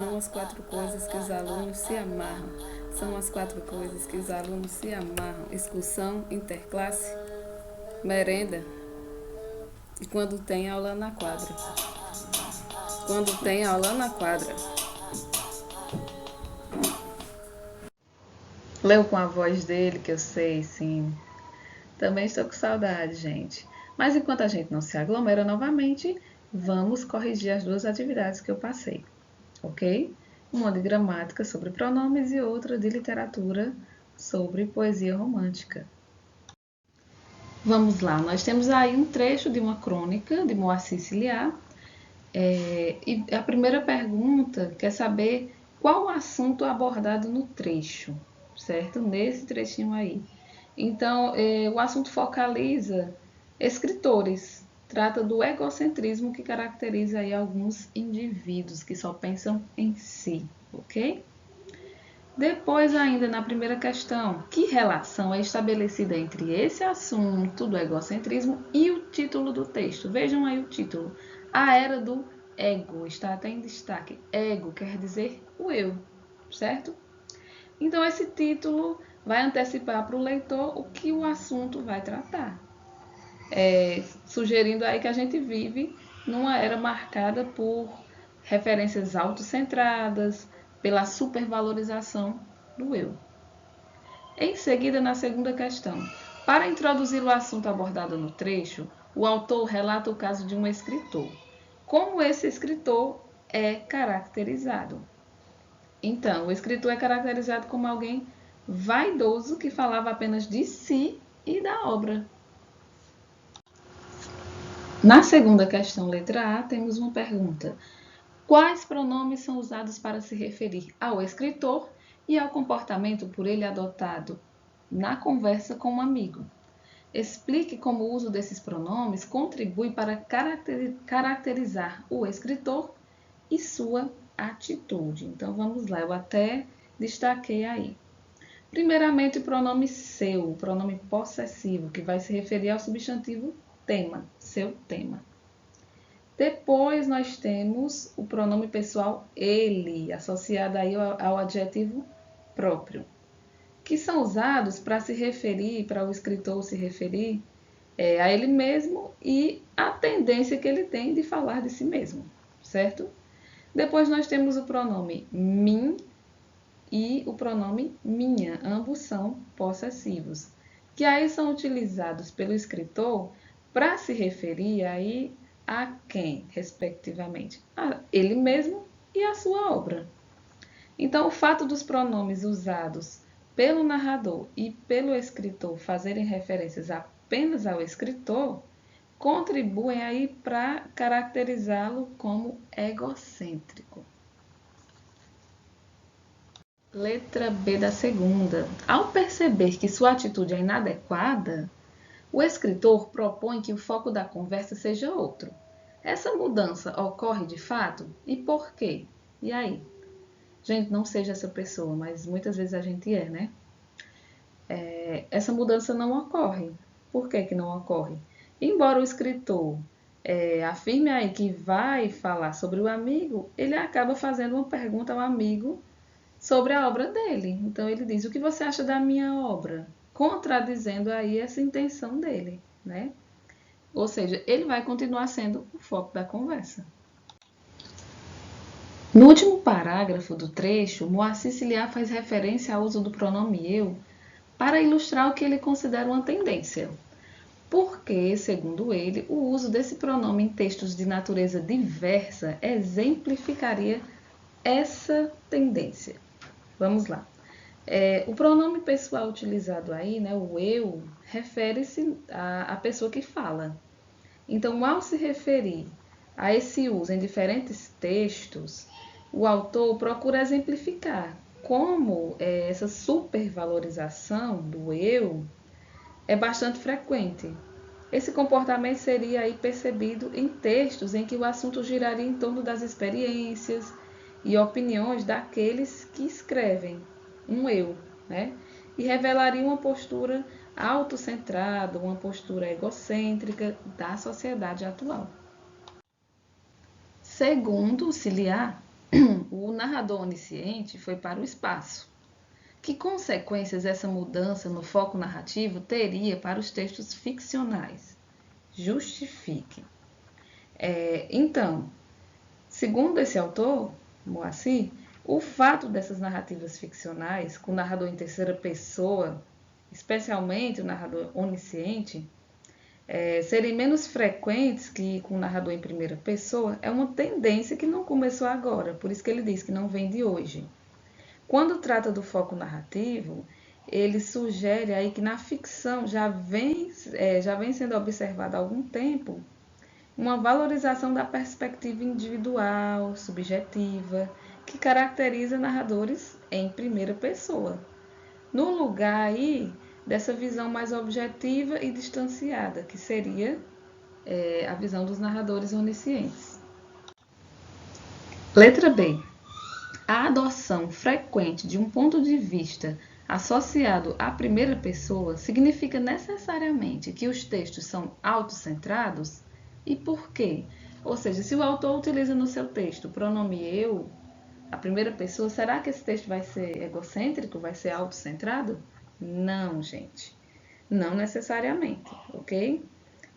São as quatro coisas que os alunos se amarram. São as quatro coisas que os alunos se amarram. Excursão, interclasse, merenda e quando tem aula na quadra. Quando tem aula na quadra. Leu com a voz dele, que eu sei, sim. Também estou com saudade, gente. Mas enquanto a gente não se aglomera novamente, vamos corrigir as duas atividades que eu passei, ok? Uma de gramática sobre pronomes e outra de literatura sobre poesia romântica. Vamos lá, nós temos aí um trecho de uma crônica de Moacir Ciliar. E a primeira pergunta quer saber qual o assunto abordado no trecho, certo? Nesse trechinho aí. Então, o assunto focaliza escritores, trata do egocentrismo que caracteriza aí alguns indivíduos que só pensam em si, ok? Depois, ainda na primeira questão, que relação é estabelecida entre esse assunto do egocentrismo e o título do texto? Vejam aí o título. A Era do Ego, está até em destaque. Ego quer dizer o eu, certo? Então, esse título vai antecipar para o leitor o que o assunto vai tratar, sugerindo aí que a gente vive numa era marcada por referências autocentradas, pela supervalorização do eu. Em seguida, na segunda questão, para introduzir o assunto abordado no trecho, o autor relata o caso de um escritor. Como esse escritor é caracterizado? Então, o escritor é caracterizado como alguém vaidoso que falava apenas de si e da obra. Na segunda questão, letra A, temos uma pergunta. Quais pronomes são usados para se referir ao escritor e ao comportamento por ele adotado na conversa com um amigo? Explique como o uso desses pronomes contribui para caracterizar o escritor e sua atitude. Então, vamos lá, eu até destaquei aí. Primeiramente, o pronome seu, o pronome possessivo, que vai se referir ao substantivo tema, seu tema. Depois nós temos o pronome pessoal ele, associado aí ao adjetivo próprio, que são usados para se referir, para o escritor se referir a ele mesmo e a tendência que ele tem de falar de si mesmo, certo? Depois nós temos o pronome mim e o pronome minha, ambos são possessivos, que aí são utilizados pelo escritor para se referir aí a quem, respectivamente? A ele mesmo e a sua obra. Então, o fato dos pronomes usados pelo narrador e pelo escritor fazerem referências apenas ao escritor contribuem aí para caracterizá-lo como egocêntrico. Letra B da segunda. Ao perceber que sua atitude é inadequada, o escritor propõe que o foco da conversa seja outro. Essa mudança ocorre de fato? E por quê? E aí? Gente, não seja essa pessoa, mas muitas vezes a gente é, né? Essa mudança não ocorre. Por que não ocorre? Embora o escritor afirme aí que vai falar sobre o amigo, ele acaba fazendo uma pergunta ao amigo sobre a obra dele. Então ele diz: o que você acha da minha obra? Contradizendo aí essa intenção dele, né? Ou seja, ele vai continuar sendo o foco da conversa. No último parágrafo do trecho, Moacir Ciliar faz referência ao uso do pronome eu para ilustrar o que ele considera uma tendência. Porque, segundo ele, o uso desse pronome em textos de natureza diversa exemplificaria essa tendência. Vamos lá. O pronome pessoal utilizado aí, né, o eu, refere-se à pessoa que fala. Então, ao se referir a esse uso em diferentes textos, o autor procura exemplificar como essa supervalorização do eu é bastante frequente. Esse comportamento seria aí percebido em textos em que o assunto giraria em torno das experiências e opiniões daqueles que escrevem, um eu, né? E revelaria uma postura autocentrada, uma postura egocêntrica da sociedade atual. Segundo Ciliar, o narrador onisciente foi para o espaço. Que consequências essa mudança no foco narrativo teria para os textos ficcionais? Justifique. Então, segundo esse autor, Moacir, o fato dessas narrativas ficcionais, com o narrador em terceira pessoa, especialmente o narrador onisciente, serem menos frequentes que com o narrador em primeira pessoa, é uma tendência que não começou agora, por isso que ele diz que não vem de hoje. Quando trata do foco narrativo, ele sugere aí que na ficção já vem sendo observada há algum tempo uma valorização da perspectiva individual, subjetiva, que caracteriza narradores em primeira pessoa, no lugar aí dessa visão mais objetiva e distanciada, que seria a visão dos narradores oniscientes. Letra B. A adoção frequente de um ponto de vista associado à primeira pessoa significa necessariamente que os textos são autocentrados? E por quê? Ou seja, se o autor utiliza no seu texto o pronome eu, a primeira pessoa, será que esse texto vai ser egocêntrico, vai ser autocentrado? Não, gente. Não necessariamente, ok?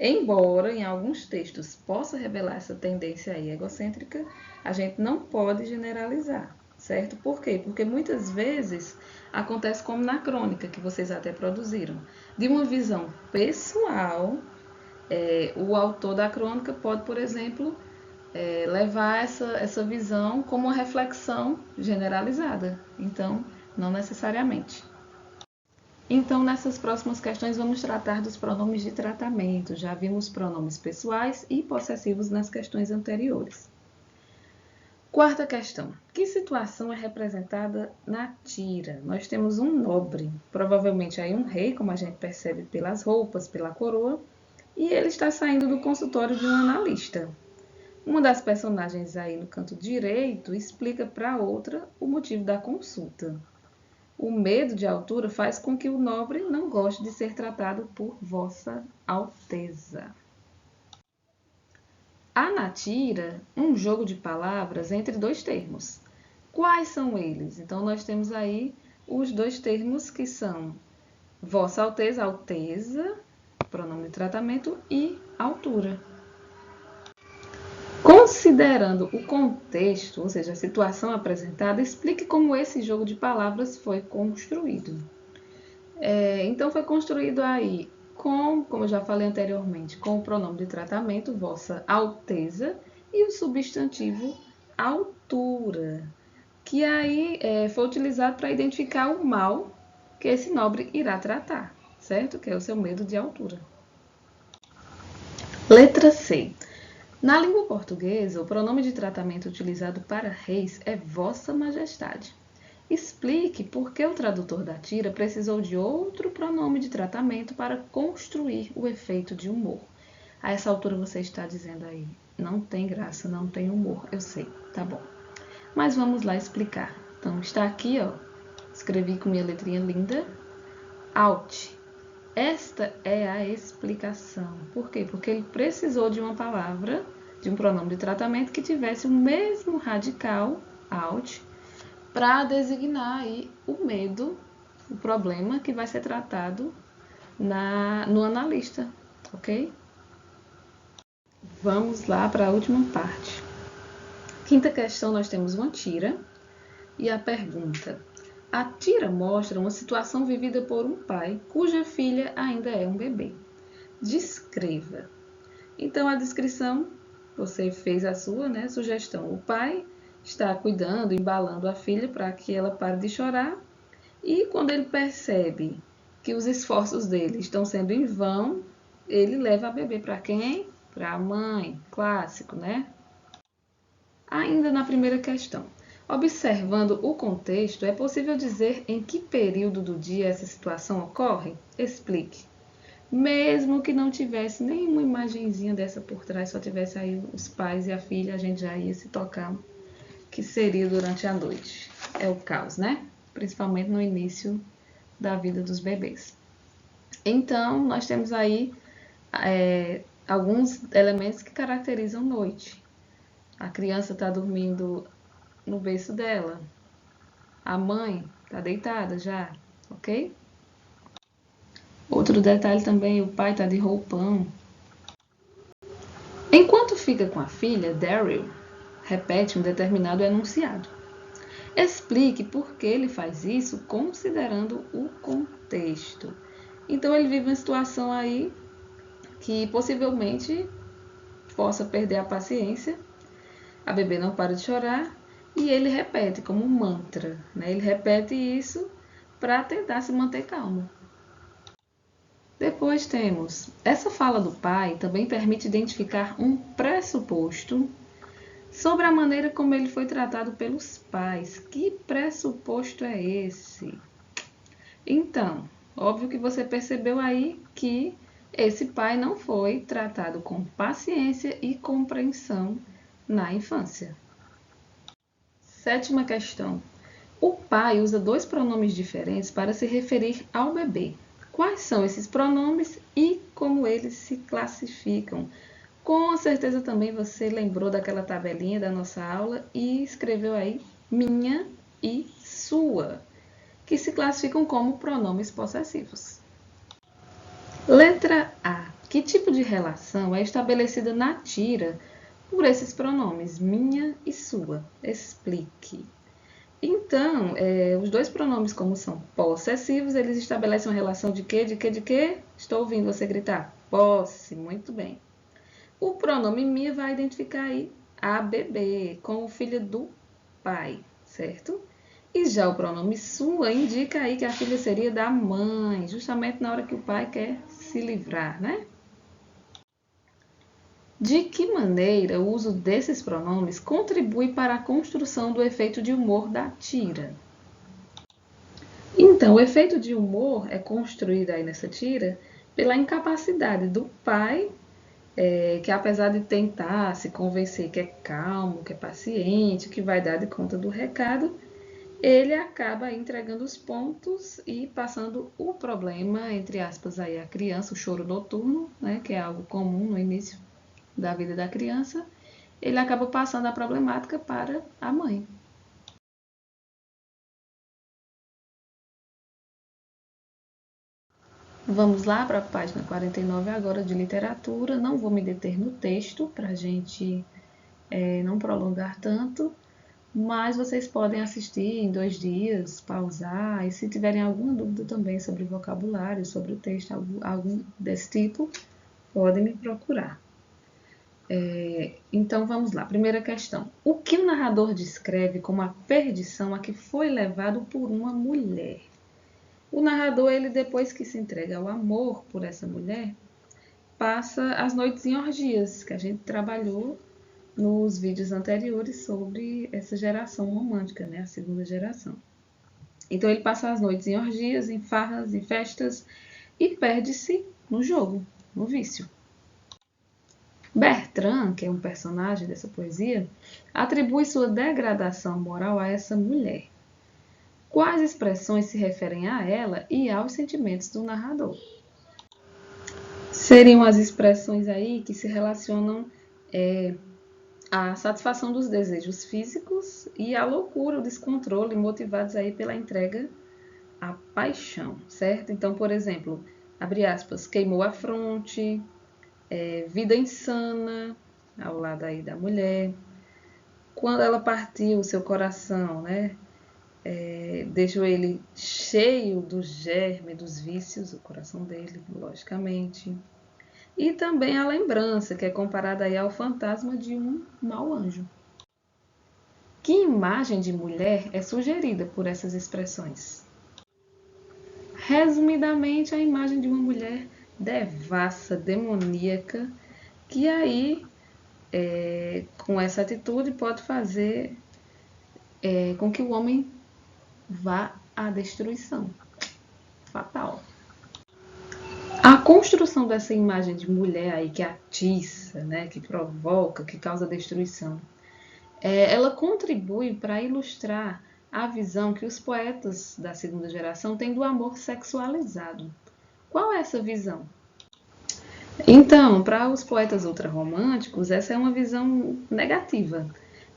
Embora em alguns textos possa revelar essa tendência aí egocêntrica, a gente não pode generalizar, certo? Por quê? Porque muitas vezes acontece como na crônica que vocês até produziram, de uma visão pessoal, o autor da crônica pode, por exemplo, levar essa visão como uma reflexão generalizada. Então, não necessariamente. Então, nessas próximas questões, vamos tratar dos pronomes de tratamento. Já vimos pronomes pessoais e possessivos nas questões anteriores. Quarta questão. Que situação é representada na tira? Nós temos um nobre, provavelmente aí um rei, como a gente percebe pelas roupas, pela coroa, e ele está saindo do consultório de um analista. Uma das personagens aí no canto direito explica para a outra o motivo da consulta. O medo de altura faz com que o nobre não goste de ser tratado por Vossa Alteza. Há na tira um jogo de palavras entre dois termos. Quais são eles? Então, nós temos aí os dois termos que são Vossa Alteza, Alteza, pronome de tratamento, e altura. Considerando o contexto, ou seja, a situação apresentada, explique como esse jogo de palavras foi construído. Então, foi construído aí como eu já falei anteriormente, com o pronome de tratamento, Vossa Alteza, e o substantivo altura, que aí foi utilizado para identificar o mal que esse nobre irá tratar, certo? Que é o seu medo de altura. Letra C. Na língua portuguesa, o pronome de tratamento utilizado para reis é Vossa Majestade. Explique por que o tradutor da tira precisou de outro pronome de tratamento para construir o efeito de humor. A essa altura você está dizendo aí, não tem graça, não tem humor, eu sei, tá bom. Mas vamos lá explicar. Então, está aqui, ó, escrevi com minha letrinha linda, Alt. Esta é a explicação. Por quê? Porque ele precisou de uma palavra, de um pronome de tratamento que tivesse o mesmo radical, Alt, para designar aí o medo, o problema que vai ser tratado no analista, ok? Vamos lá para a última parte. Quinta questão, nós temos uma tira e a pergunta. A tira mostra uma situação vivida por um pai cuja filha ainda é um bebê. Descreva. Então, a descrição, você fez a sua, né, sugestão. O pai está cuidando, embalando a filha para que ela pare de chorar. E quando ele percebe que os esforços dele estão sendo em vão, ele leva a bebê para quem? Para a mãe. Clássico, né? Ainda na primeira questão. Observando o contexto, é possível dizer em que período do dia essa situação ocorre? Explique. Mesmo que não tivesse nenhuma imagenzinha dessa por trás, só tivesse aí os pais e a filha, a gente já ia se tocar que seria durante a noite. É o caos, né? Principalmente no início da vida dos bebês. Então, nós temos aí alguns elementos que caracterizam noite. A criança está dormindo no berço dela. A mãe está deitada já, ok? Outro detalhe também, o pai está de roupão. Enquanto fica com a filha, Daryl repete um determinado enunciado. Explique por que ele faz isso considerando o contexto. Então ele vive uma situação aí que possivelmente possa perder a paciência, a bebê não para de chorar e ele repete como um mantra, né? Ele repete isso para tentar se manter calmo. Depois temos, essa fala do pai também permite identificar um pressuposto sobre a maneira como ele foi tratado pelos pais. Que pressuposto é esse? Então, óbvio que você percebeu aí que esse pai não foi tratado com paciência e compreensão na infância. Sétima questão. O pai usa dois pronomes diferentes para se referir ao bebê. Quais são esses pronomes e como eles se classificam? Com certeza também você lembrou daquela tabelinha da nossa aula e escreveu aí minha e sua, que se classificam como pronomes possessivos. Letra A. Que tipo de relação é estabelecida na tira por esses pronomes minha e sua? Explique. Então, os dois pronomes, como são possessivos, eles estabelecem uma relação de quê? De quê? De quê? Estou ouvindo você gritar. Posse. Muito bem. O pronome minha vai identificar aí a bebê como filha do pai, certo? E já o pronome sua indica aí que a filha seria da mãe, justamente na hora que o pai quer se livrar, né? De que maneira o uso desses pronomes contribui para a construção do efeito de humor da tira? Então, o efeito de humor é construído aí nessa tira pela incapacidade do pai, que apesar de tentar se convencer que é calmo, que é paciente, que vai dar de conta do recado, ele acaba entregando os pontos e passando o problema, entre aspas, aí a criança, o choro noturno, né, que é algo comum no início da vida da criança, ele acaba passando a problemática para a mãe. Vamos lá para a página 49 agora de literatura. Não vou me deter no texto para a gente não prolongar tanto, mas vocês podem assistir em 2 dias, pausar, e se tiverem alguma dúvida também sobre vocabulário, sobre o texto, algum desse tipo, podem me procurar. Então vamos lá, primeira questão. O que o narrador descreve como a perdição a que foi levado por uma mulher? O narrador, ele depois que se entrega ao amor por essa mulher, passa as noites em orgias, que a gente trabalhou nos vídeos anteriores sobre essa geração romântica, né? A segunda geração. Então ele passa as noites em orgias, em farras, em festas e perde-se no jogo, no vício. Bertrand, que é um personagem dessa poesia, atribui sua degradação moral a essa mulher. Quais expressões se referem a ela e aos sentimentos do narrador? Seriam as expressões aí que se relacionam à satisfação dos desejos físicos e à loucura, o descontrole, motivados aí pela entrega à paixão, certo? Então, por exemplo, abre aspas, queimou a fronte, vida insana, ao lado aí da mulher. Quando ela partiu o seu coração, né? Deixou ele cheio do germe, dos vícios, o coração dele, logicamente. E também a lembrança, que é comparada aí ao fantasma de um mau anjo. Que imagem de mulher é sugerida por essas expressões? Resumidamente, a imagem de uma mulher devassa, demoníaca, que aí, com essa atitude, pode fazer com que o homem vá à destruição. Fatal. A construção dessa imagem de mulher aí que atiça, né, que provoca, que causa destruição, ela contribui para ilustrar a visão que os poetas da segunda geração têm do amor sexualizado. Qual é essa visão? Então, para os poetas ultrarromânticos, essa é uma visão negativa.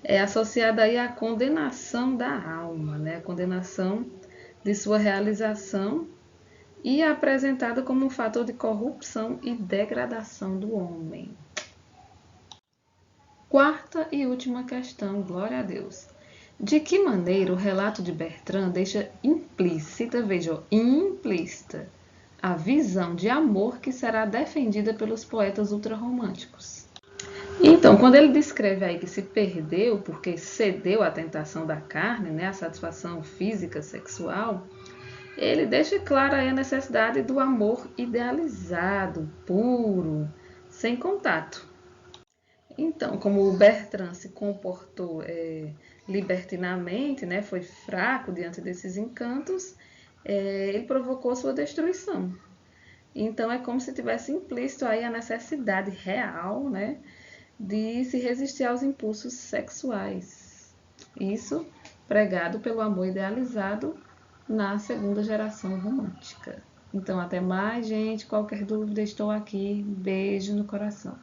é associada aí à condenação da alma, né? A condenação de sua realização e é apresentada como um fator de corrupção e degradação do homem. Quarta e última questão, glória a Deus. De que maneira o relato de Bertrand deixa implícita, veja, implícita, a visão de amor que será defendida pelos poetas ultrarromânticos? Então, quando ele descreve aí que se perdeu porque cedeu à tentação da carne, né, a satisfação física, sexual, ele deixa clara aí a necessidade do amor idealizado, puro, sem contato. Então, como o Bertrand se comportou libertinamente, né, foi fraco diante desses encantos, ele provocou sua destruição. Então, é como se tivesse implícito aí a necessidade real, né, de se resistir aos impulsos sexuais. Isso pregado pelo amor idealizado na segunda geração romântica. Então, até mais, gente. Qualquer dúvida, estou aqui. Beijo no coração.